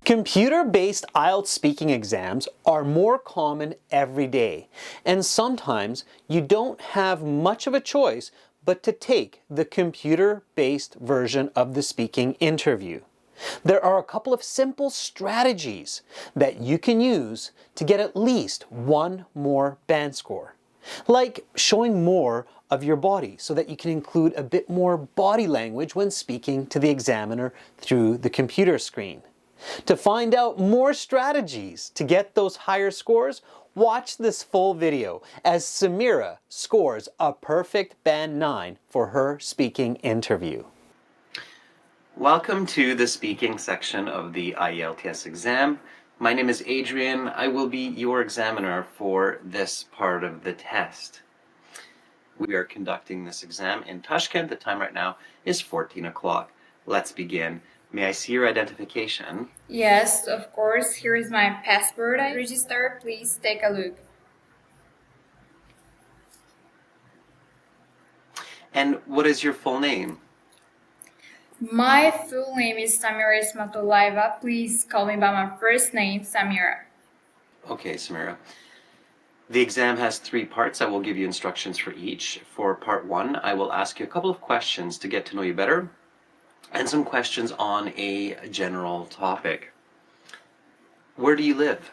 Computer-based IELTS speaking exams are more common every day, and sometimes you don't have much of a choice but to take the computer-based version of the speaking interview. There are a couple of simple strategies that you can use to get at least one more band score, like showing more of your body so that you can include a bit more body language when speaking to the examiner through the computer screen. To find out more strategies to get those higher scores, watch this full video as Samira scores a perfect band 9 for her speaking interview. Welcome to the speaking section of the IELTS exam. My name is Adrian. I will be your examiner for this part of the test. We are conducting this exam in Tashkent. The time right now is 14 o'clock. Let's begin. May I see your identification? Yes, of course. Here is my passport I registered. Please take a look. And what is your full name? My full name is Samira Ismatullayeva. Please call me by my first name, Samira. Okay, Samira. The exam has 3 parts. I will give you instructions for each. For part 1, I will ask you a couple of questions to get to know you better, and some questions on a general topic. Where do you live?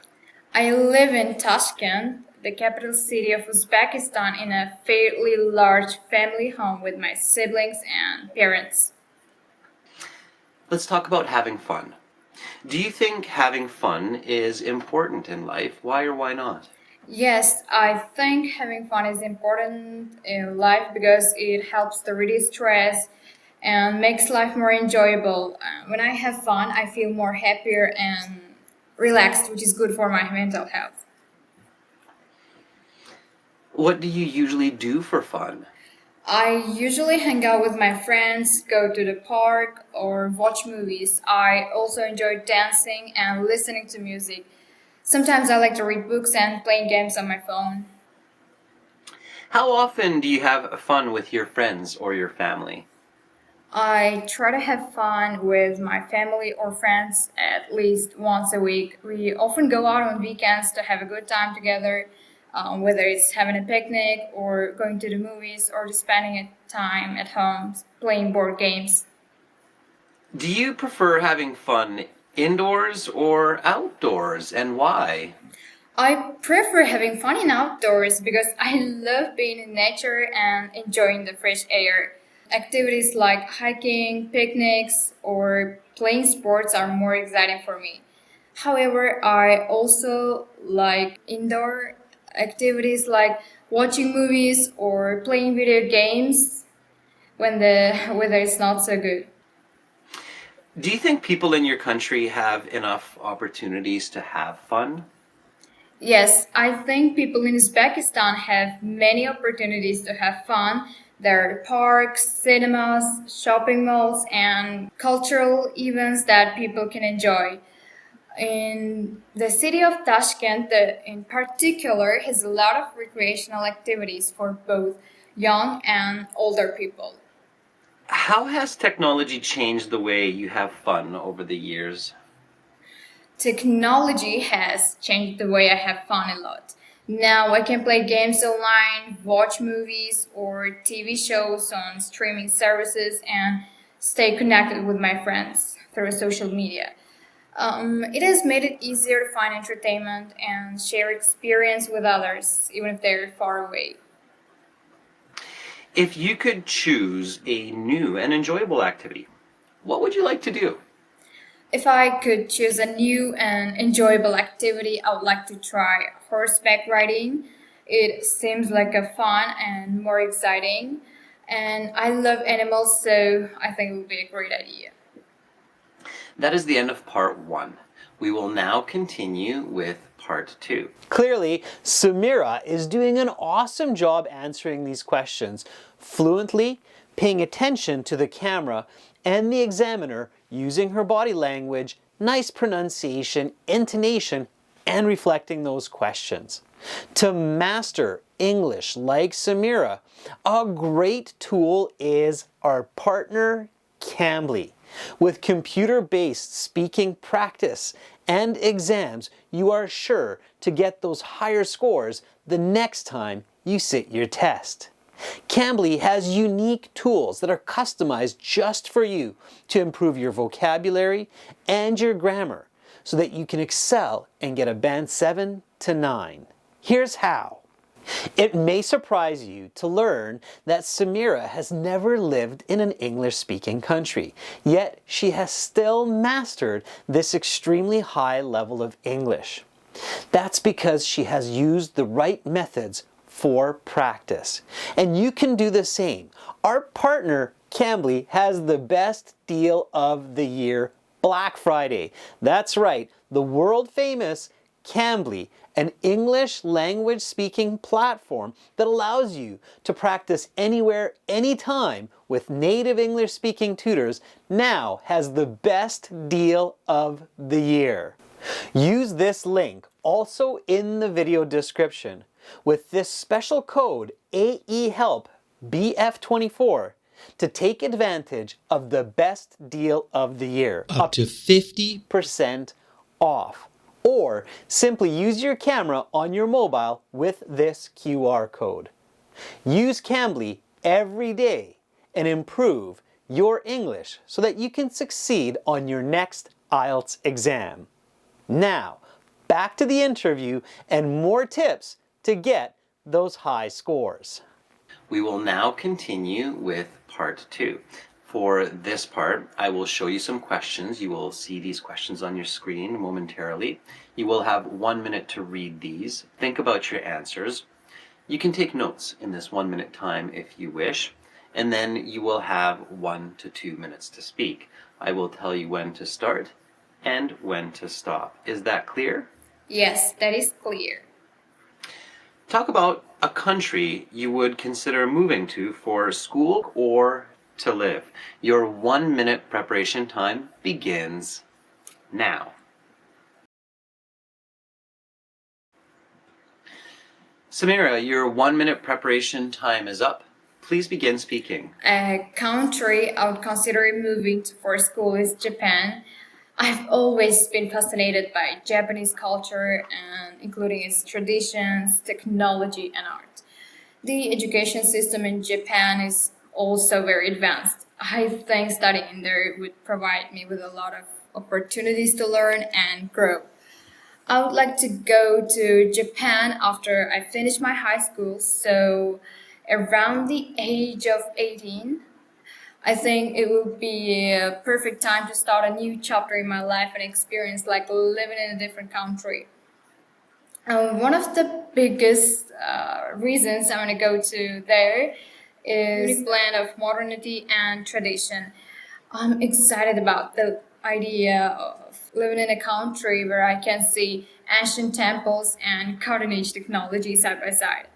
I live in Tashkent, the capital city of Uzbekistan, in a fairly large family home with my siblings and parents. Let's talk about having fun. Do you think having fun is important in life? Why or why not? Yes, I think having fun is important in life because it helps to reduce stress and makes life more enjoyable. When I have fun, I feel more happier and relaxed, which is good for my mental health. What do you usually do for fun? I usually hang out with my friends, go to the park, or watch movies. I also enjoy dancing and listening to music. Sometimes I like to read books and playing games on my phone. How often do you have fun with your friends or your family? I try to have fun with my family or friends at least once a week. We often go out on weekends to have a good time together, whether it's having a picnic or going to the movies or just spending time at home playing board games. Do you prefer having fun indoors or outdoors, and why? I prefer having fun in outdoors because I love being in nature and enjoying the fresh air. Activities like hiking, picnics, or playing sports are more exciting for me. However, I also like indoor activities like watching movies or playing video games when the weather is not so good. Do you think people in your country have enough opportunities to have fun? Yes, I think people in Uzbekistan have many opportunities to have fun. There are parks, cinemas, shopping malls, and cultural events that people can enjoy. In the city of Tashkent, in particular, has a lot of recreational activities for both young and older people. How has technology changed the way you have fun over the years? Technology has changed the way I have fun a lot. Now I can play games online, watch movies or TV shows on streaming services, and stay connected with my friends through social media. It has made it easier to find entertainment and share experience with others, even if they're far away. If you could choose a new and enjoyable activity, what would you like to do? If I could choose a new and enjoyable activity, I would like to try horseback riding. It seems like a fun and more exciting, and I love animals, so I think it would be a great idea. That is the end of part 1. We will now continue with part 2. Clearly, Samira is doing an awesome job answering these questions fluently, paying attention to the camera and the examiner, using her body language, nice pronunciation, intonation, and reflecting those questions. To master English like Samira, a great tool is our partner, Cambly. With computer-based speaking practice and exams, you are sure to get those higher scores the next time you sit your test. Cambly has unique tools that are customized just for you to improve your vocabulary and your grammar so that you can excel and get a band 7 to 9. Here's how. It may surprise you to learn that Samira has never lived in an English-speaking country, yet she has still mastered this extremely high level of English. That's because she has used the right methods for practice. And you can do the same. Our partner, Cambly, has the best deal of the year, Black Friday. That's right, the world-famous Cambly, an English language speaking platform that allows you to practice anywhere, anytime with native English speaking tutors, now has the best deal of the year. Use this link also in the video description. With this special code AEHELPBF24 to take advantage of the best deal of the year, up to 50% off. Or simply use your camera on your mobile with this QR code. Use Cambly every day and improve your English so that you can succeed on your next IELTS exam. Now, back to the interview and more tips to get those high scores. We will now continue with part 2. For this part, I will show you some questions. You will see these questions on your screen momentarily. You will have 1 minute to read these. Think about your answers. You can take notes in this 1 minute time if you wish, and then you will have 1 to 2 minutes to speak. I will tell you when to start and when to stop. Is that clear? Yes, that is clear. Talk about a country you would consider moving to for school or to live. Your 1 minute preparation time begins now. Samira, your 1 minute preparation time is up. Please begin speaking. A country I would consider moving to for school is Japan. I've always been fascinated by Japanese culture and including its traditions, technology, and art. The education system in Japan is also very advanced. I think studying there would provide me with a lot of opportunities to learn and grow. I would like to go to Japan after I finish my high school, so around the age of 18. I think it would be a perfect time to start a new chapter in my life and experience like living in a different country. One of the biggest reasons I want to go to there is the blend of modernity and tradition. I'm excited about the idea of living in a country where I can see ancient temples and cutting-edge technology side by side.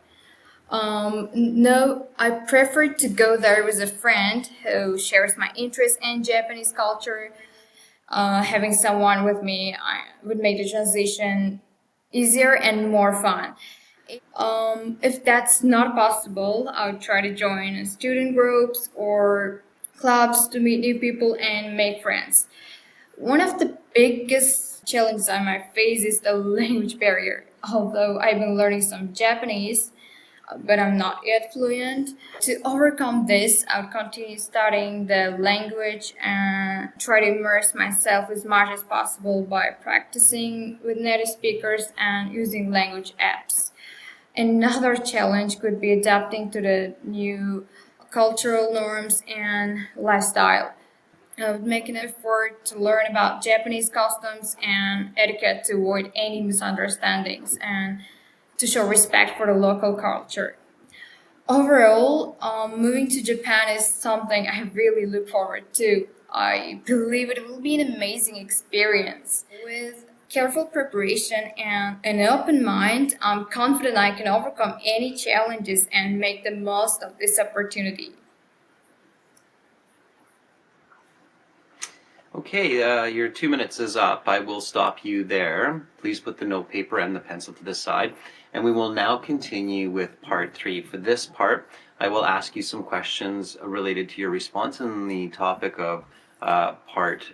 No, I prefer to go there with a friend who shares my interest in Japanese culture. Having someone with me would make the transition easier and more fun. If that's not possible, I would try to join student groups or clubs to meet new people and make friends. One of the biggest challenges I might face is the language barrier. Although I've been learning some Japanese, but I'm not yet fluent. To overcome this, I would continue studying the language and try to immerse myself as much as possible by practicing with native speakers and using language apps. Another challenge could be adapting to the new cultural norms and lifestyle. I would make an effort to learn about Japanese customs and etiquette to avoid any misunderstandings and to show respect for the local culture. Overall, moving to Japan is something I really look forward to. I believe it will be an amazing experience. With careful preparation and an open mind, I'm confident I can overcome any challenges and make the most of this opportunity. Okay, your 2 minutes is up. I will stop you there. Please put the note paper and the pencil to the side. And we will now continue with part 3. For this part, I will ask you some questions related to your response in the topic of part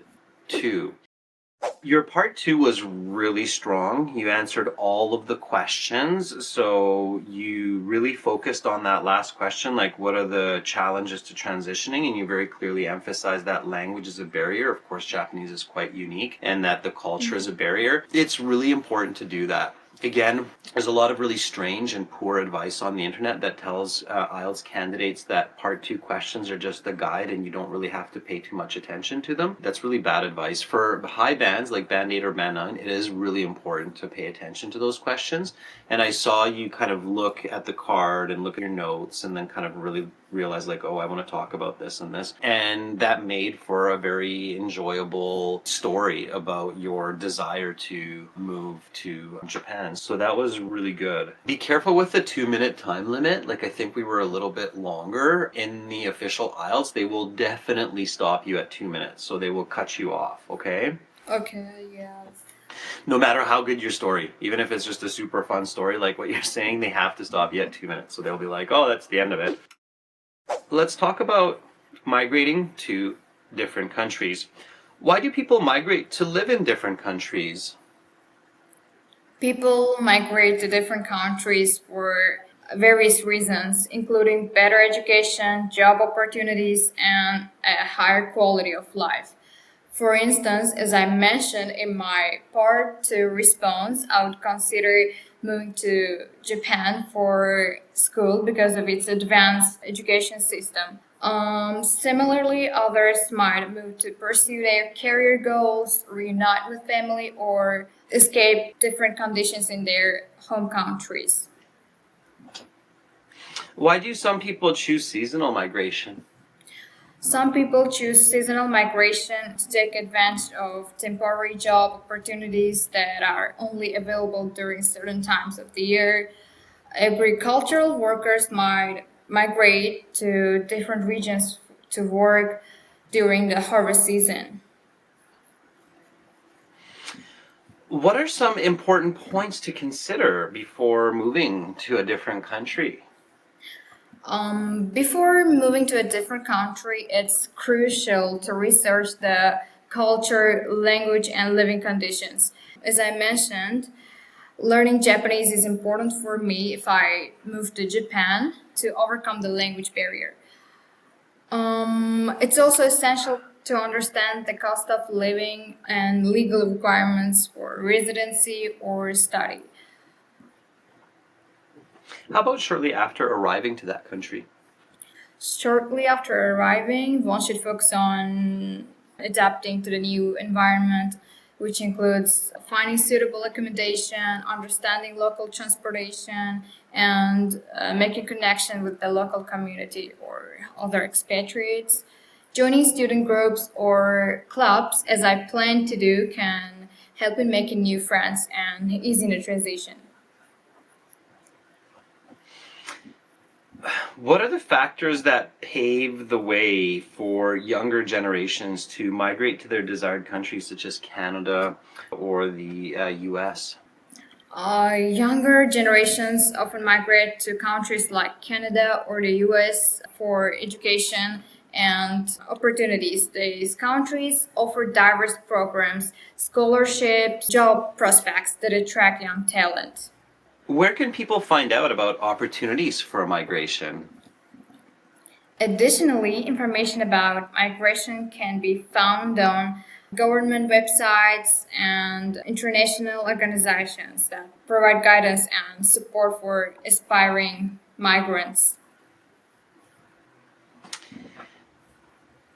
2. Your part 2 was really strong. You answered all of the questions. So you really focused on that last question, like what are the challenges to transitioning? And you very clearly emphasized that language is a barrier. Of course, Japanese is quite unique and that the culture is a barrier. It's really important to do that. Again, there's a lot of really strange and poor advice on the internet that tells IELTS candidates that part 2 questions are just a guide and you don't really have to pay too much attention to them. That's really bad advice. For high bands like band 8 or band 9, it is really important to pay attention to those questions. And I saw you kind of look at the card and look at your notes and then kind of really realize like, oh, I want to talk about this and this. And that made for a very enjoyable story about your desire to move to Japan. So that was really good. Be careful with the 2-minute time limit. Like I think we were a little bit longer in the official IELTS. They will definitely stop you at 2 minutes. So they will cut you off, okay? Okay, yeah. No matter how good your story, even if it's just a super fun story like what you're saying, they have to stop you at 2 minutes. So they'll be like, oh, that's the end of it. Let's talk about migrating to different countries. Why do people migrate to live in different countries? People migrate to different countries for various reasons, including better education, job opportunities, and a higher quality of life. For instance, as I mentioned in my part 2 response, I would consider moving to Japan for school because of its advanced education system. Similarly, others might move to pursue their career goals, reunite with family, or escape different conditions in their home countries. Why do some people choose seasonal migration? Some people choose seasonal migration to take advantage of temporary job opportunities that are only available during certain times of the year. Agricultural workers might migrate to different regions to work during the harvest season. What are some important points to consider before moving to a different country? Before moving to a different country, it's crucial to research the culture, language, and living conditions. As I mentioned, learning Japanese is important for me if I move to Japan to overcome the language barrier. It's also essential to understand the cost of living and legal requirements for residency or study. How about shortly after arriving to that country? Shortly after arriving, one should focus on adapting to the new environment, which includes finding suitable accommodation, understanding local transportation, and making connection with the local community or other expatriates. Joining student groups or clubs, as I plan to do, can help in making new friends and easing the transition. What are the factors that pave the way for younger generations to migrate to their desired countries, such as Canada or the US? Younger generations often migrate to countries like Canada or the US for education and opportunities. These countries offer diverse programs, scholarships, job prospects that attract young talent. Where can people find out about opportunities for migration? Additionally, information about migration can be found on government websites and international organizations that provide guidance and support for aspiring migrants.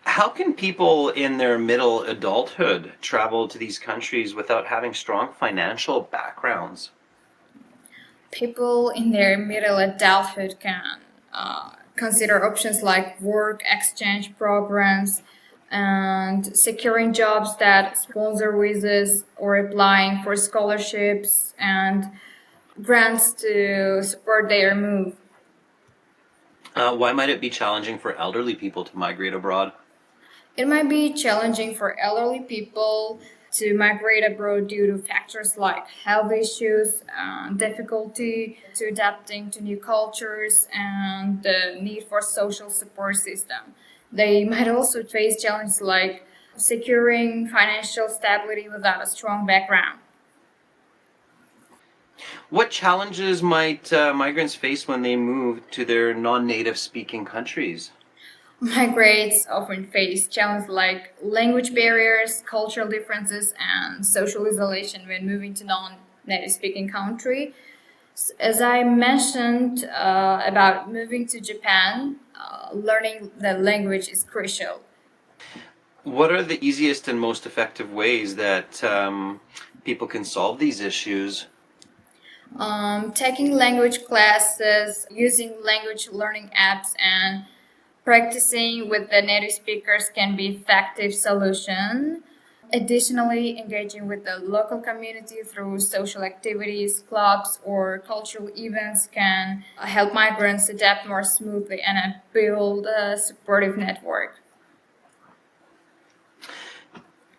How can people in their middle adulthood travel to these countries without having strong financial backgrounds? People in their middle adulthood can consider options like work exchange programs and securing jobs that sponsor visas or applying for scholarships and grants to support their move. Why might it be challenging for elderly people to migrate abroad? It might be challenging for elderly people to migrate abroad due to factors like health issues, difficulty to adapting to new cultures, and the need for social support system. They might also face challenges like securing financial stability without a strong background. What challenges might migrants face when they move to their non-native speaking countries? Migrants often face challenges like language barriers, cultural differences, and social isolation when moving to non-native speaking country. As I mentioned about moving to Japan, learning the language is crucial. What are the easiest and most effective ways that people can solve these issues? Taking language classes, using language learning apps, and practicing with the native speakers can be effective solution. Additionally, engaging with the local community through social activities, clubs, or cultural events can help migrants adapt more smoothly and build a supportive network.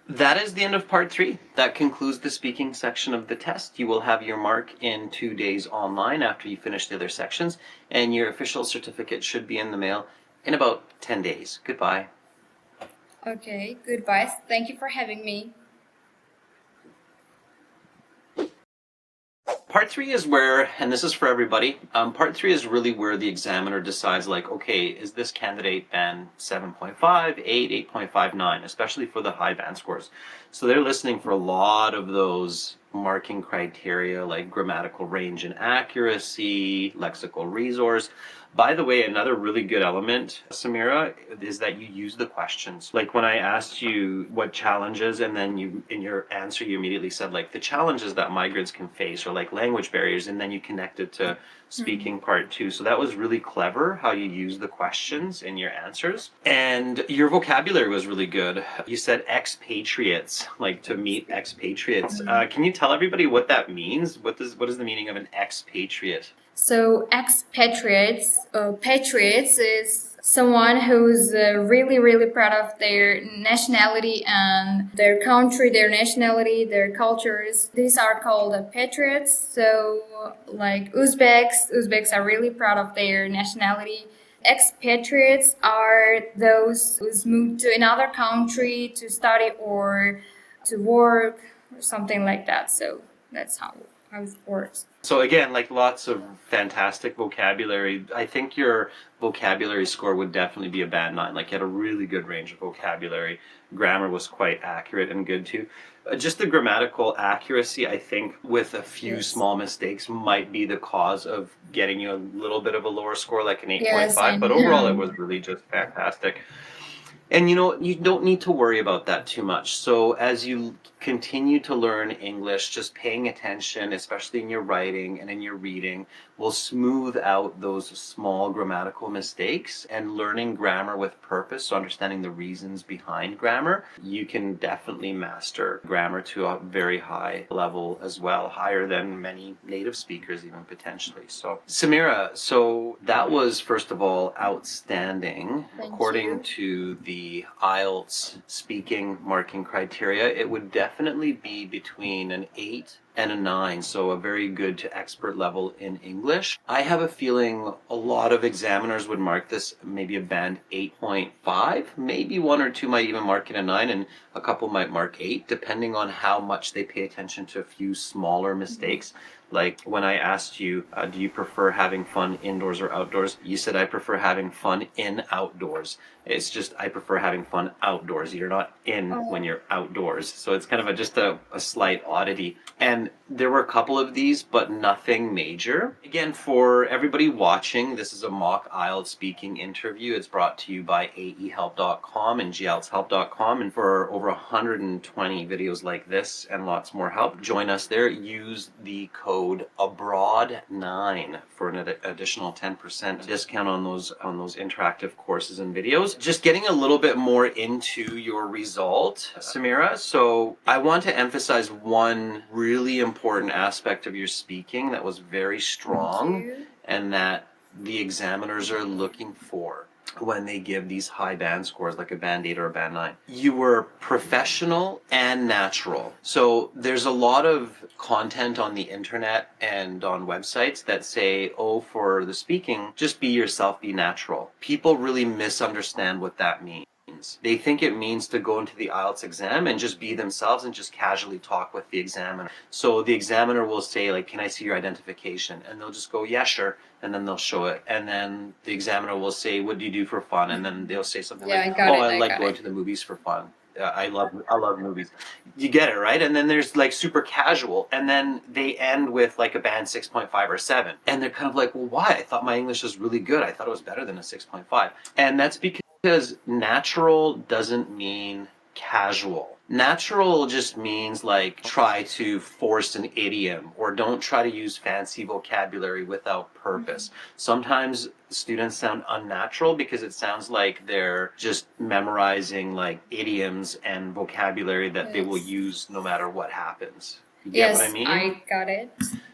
That is the end of part 3. That concludes the speaking section of the test. You will have your mark in 2 days online after you finish the other sections, and your official certificate should be in the mail in about 10 days. Goodbye. Okay, goodbye. Thank you for having me. Part 3 is where, and this is for everybody, part 3 is really where the examiner decides, like, okay, is this candidate band 7.5, 8, 8.59, especially for the high band scores. So they're listening for a lot of those marking criteria like grammatical range and accuracy, lexical resource. By the way, another really good element, Samira, is that you use the questions. Like when I asked you what challenges, and then you, in your answer, you immediately said like the challenges that migrants can face, or like language barriers, and then you connected to speaking part 2. So that was really clever how you use the questions in your answers. And your vocabulary was really good. You said expatriates, like to meet expatriates. Can you tell everybody what that means? What is the meaning of an expatriate? So patriots is someone who's really, really proud of their nationality and their country, their nationality, their cultures. These are called patriots. So, like Uzbeks are really proud of their nationality. Expatriates are those who's moved to another country to study or to work or something like that. So that's how it works. So again, like lots of fantastic vocabulary. I think your vocabulary score would definitely be a band 9. Like you had a really good range of vocabulary. Grammar was quite accurate and good too. Just the grammatical accuracy, I think, with a few small mistakes might be the cause of getting you a little bit of a lower score, like an 8.5. Yes, I But overall, it know. was really just fantastic. And you know, you don't need to worry about that too much. So as you continue to learn English, just paying attention, especially in your writing and in your reading, will smooth out those small grammatical mistakes. And learning grammar with purpose, so understanding the reasons behind grammar, you can definitely master grammar to a very high level as well, higher than many native speakers even potentially. So Samira, so that was first of all outstanding. Thank According you. to the IELTS speaking marking criteria, it would definitely be between an 8 and a 9, so a very good to expert level in English. I have a feeling a lot of examiners would mark this maybe a band 8.5, maybe one or two might even mark it a 9, and a couple might mark 8, depending on how much they pay attention to a few smaller mistakes. Like when I asked you, do you prefer having fun indoors or outdoors? You said, I prefer having fun in outdoors. It's just, I prefer having fun outdoors. You're not in when you're outdoors. So it's kind of just a slight oddity. And there were a couple of these, but nothing major. Again, for everybody watching, this is a mock IELTS speaking interview. It's brought to you by aehelp.com and gieltshelp.com. And for over 120 videos like this and lots more help, join us there. Use the code ABROAD9 for an additional 10% discount on those interactive courses and videos. Just getting a little bit more into your result, Samira. So I want to emphasize one really important aspect of your speaking that was very strong and that the examiners are looking for when they give these high band scores like a band 8 or a band 9. You were professional and natural. So there's a lot of content on the internet and on websites that say, oh, for the speaking, just be yourself, be natural. People really misunderstand what that means. They think it means to go into the IELTS exam and just be themselves and just casually talk with the examiner. So the examiner will say, like, can I see your identification? And they'll just go, yeah, sure. And then they'll show it. And then the examiner will say, what do you do for fun? And then they'll say something Yeah, like, I got oh, it. I I like got going it. to the movies for fun. I love movies. You get it, right? And then there's like super casual, and then they end with like a band 6.5 or 7. And they're kind of like, well, why? I thought my English was really good. I thought it was better than a 6.5. And that's because natural doesn't mean casual. Natural just means like try to force an idiom or don't try to use fancy vocabulary without purpose. Sometimes students sound unnatural because it sounds like they're just memorizing like idioms and vocabulary that they will Yes. use no matter what happens. You get what I Yes, mean? I got it.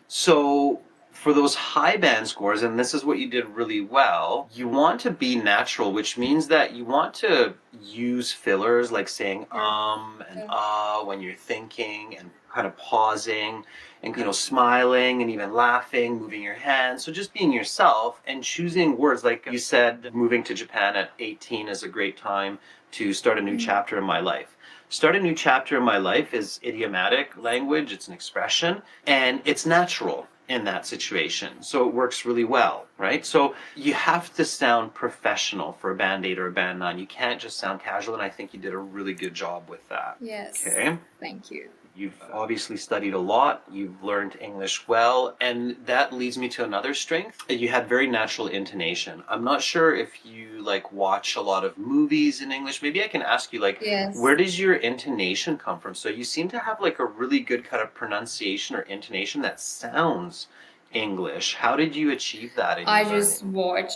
So for those high band scores, and this is what you did really well, you want to be natural, which means that you want to use fillers like saying and when you're thinking and kind of pausing and smiling and even laughing, moving your hands. So just being yourself and choosing words like you said, moving to Japan at 18 is a great time to start a new chapter in my life. Start a new chapter in my life is idiomatic language, it's an expression, and it's natural in that situation. So it works really well, right? So you have to sound professional for a band 8 or a band 9. You can't just sound casual, and I think you did a really good job with that. Yes. Okay. Thank you. You've obviously studied a lot, you've learned English well, and that leads me to another strength. You had very natural intonation. I'm not sure if you like watch a lot of movies in English. Maybe I can ask you like, Yes. where does your intonation come from? So you seem to have like a really good kind of pronunciation or intonation that sounds English. How did you achieve that in your I just learning? watch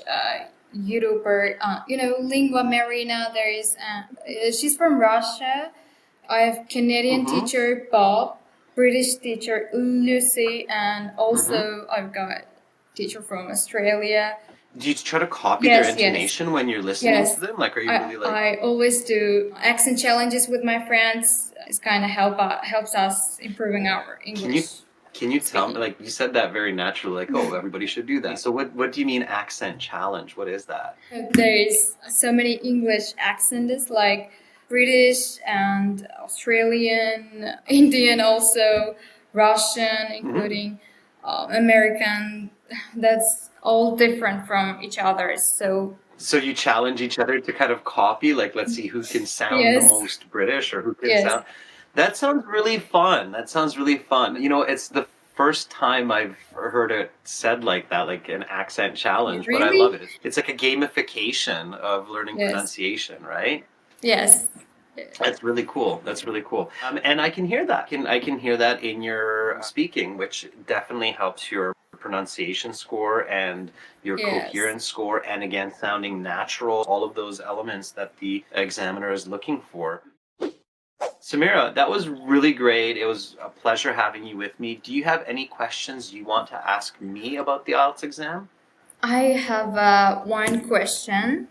YouTuber, Lingua Marina. There is, she's from Russia. I have Canadian Mm-hmm. teacher Bob, British teacher Lucy, and Mm-hmm. also I've got teacher from Australia. Do you try to copy their Yes, yes, intonation when you're listening to yes. them? Like, are you I really like... I always do accent challenges with my friends. It's kind of helps us improving our Can you English can you tell me, speaking. like you said that very naturally, like, oh, everybody should do that. So what do you mean accent challenge? What is that? There is so many English accents like British and Australian, Indian also, Russian, Hmm. including American. That's all different from each other. So So you challenge each other to kind of copy, like let's see who can sound the yes, most British or who can yes, sound. That sounds really fun. That sounds really fun. It's the first time I've heard it said like that, like an accent challenge, but I love really, it. It's like a gamification of learning yes, pronunciation, right? yes, That's really cool. That's really cool. And I can hear that. I can hear that in your speaking, which definitely helps your pronunciation score and your yes. coherence score, and again, sounding natural, all of those elements that the examiner is looking for. Samira, that was really great. It was a pleasure having you with me. Do you have any questions you want to ask me about the IELTS exam? I have one question.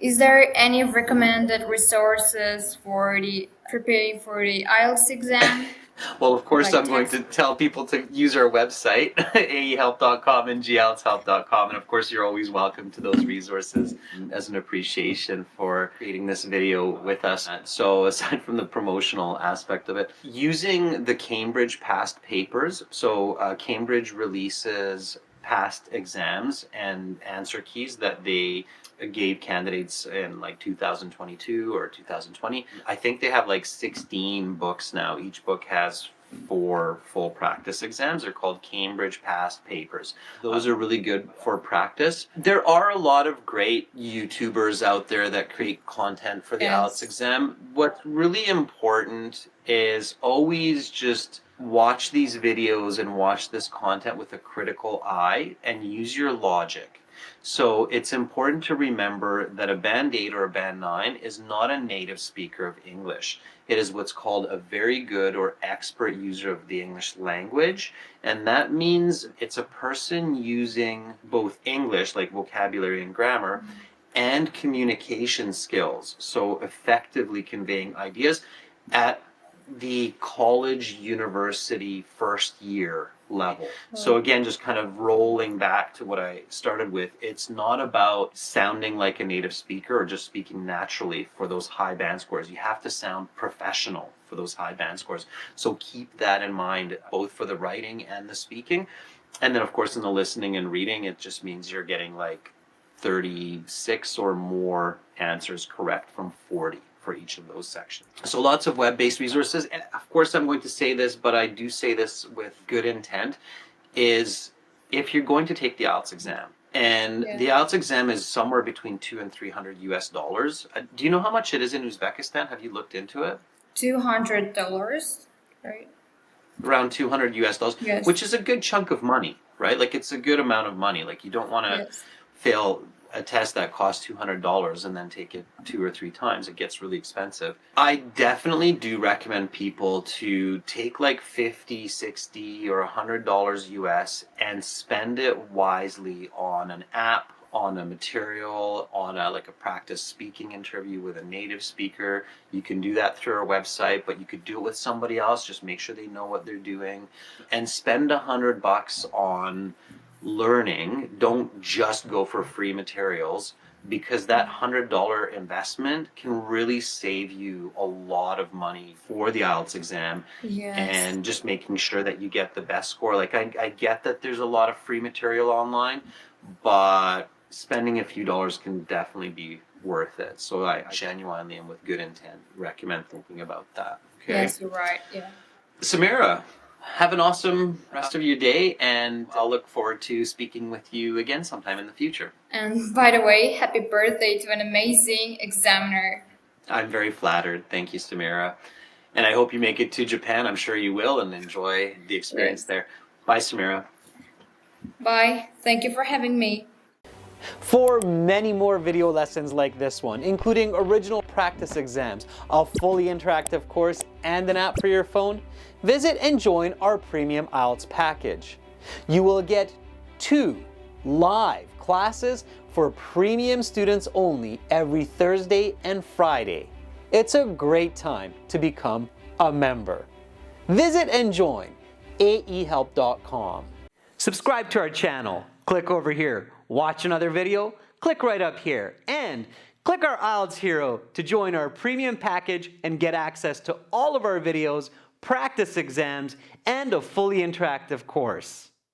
Is there any recommended resources for the preparing for the IELTS exam, Well, of course, like I'm going text? to tell people to use our website, aehelp.com and glshelp.com. And of course, you're always welcome to those resources as an appreciation for creating this video with us. So, aside from the promotional aspect of it, using the Cambridge past papers, so Cambridge releases past exams and answer keys that they gave candidates in like 2022 or 2020. I think they have like 16 books now. Each book has 4 full practice exams. They're called Cambridge Past Papers. Those are really good for practice. There are a lot of great YouTubers out there that create content for the IELTS Yes. exam. What's really important is always just watch these videos and watch this content with a critical eye and use your logic. So it's important to remember that a band 8 or a band 9 is not a native speaker of English. It is what's called a very good or expert user of the English language. And that means it's a person using both English, like vocabulary and grammar, and communication skills. So effectively conveying ideas at the college, university, first year level. So again, just kind of rolling back to what I started with, it's not about sounding like a native speaker or just speaking naturally for those high band scores. You have to sound professional for those high band scores. So keep that in mind, both for the writing and the speaking. And then of course in the listening and reading, it just means you're getting like 36 or more answers correct from 40 for each of those sections. So lots of web-based resources. And of course I'm going to say this, but I do say this with good intent, is if you're going to take the IELTS exam, and the IELTS exam is somewhere between $200 and $300 US. Do you know how much it is in Uzbekistan? Have you looked into it? $200, right? Around $200 US, Yes. which is a good chunk of money, right? Like it's a good amount of money. Like you don't want to fail a test that costs $200 and then take it 2 or 3 times. It gets really expensive. I definitely do recommend people to take like $50, $60 or $100 US and spend it wisely on an app, on a material, on a practice speaking interview with a native speaker. You can do that through our website, but you could do it with somebody else. Just make sure they know what they're doing, and spend $100 on learning. Don't just go for free materials, because that $100 investment can really save you a lot of money for the IELTS exam. And just making sure that you get the best score. Like I get that there's a lot of free material online, but spending a few dollars can definitely be worth it. So I genuinely and with good intent recommend thinking about that. Okay. Yes, you're right. Yeah. Samira, have an awesome rest of your day, and I'll look forward to speaking with you again sometime in the future. And by the way, happy birthday to an amazing examiner. I'm very flattered. Thank you, Samira. And I hope you make it to Japan. I'm sure you will, and enjoy the experience there. Bye, Samira. Bye. Thank you for having me. For many more video lessons like this one, including original practice exams, a fully interactive course, and an app for your phone, visit and join our premium IELTS package. You will get 2 live classes for premium students only every Thursday and Friday. It's a great time to become a member. Visit and join aehelp.com. Subscribe to our channel. Click over here. Watch another video. Click right up here. And click our IELTS Hero to join our premium package and get access to all of our videos, practice exams, and a fully interactive course.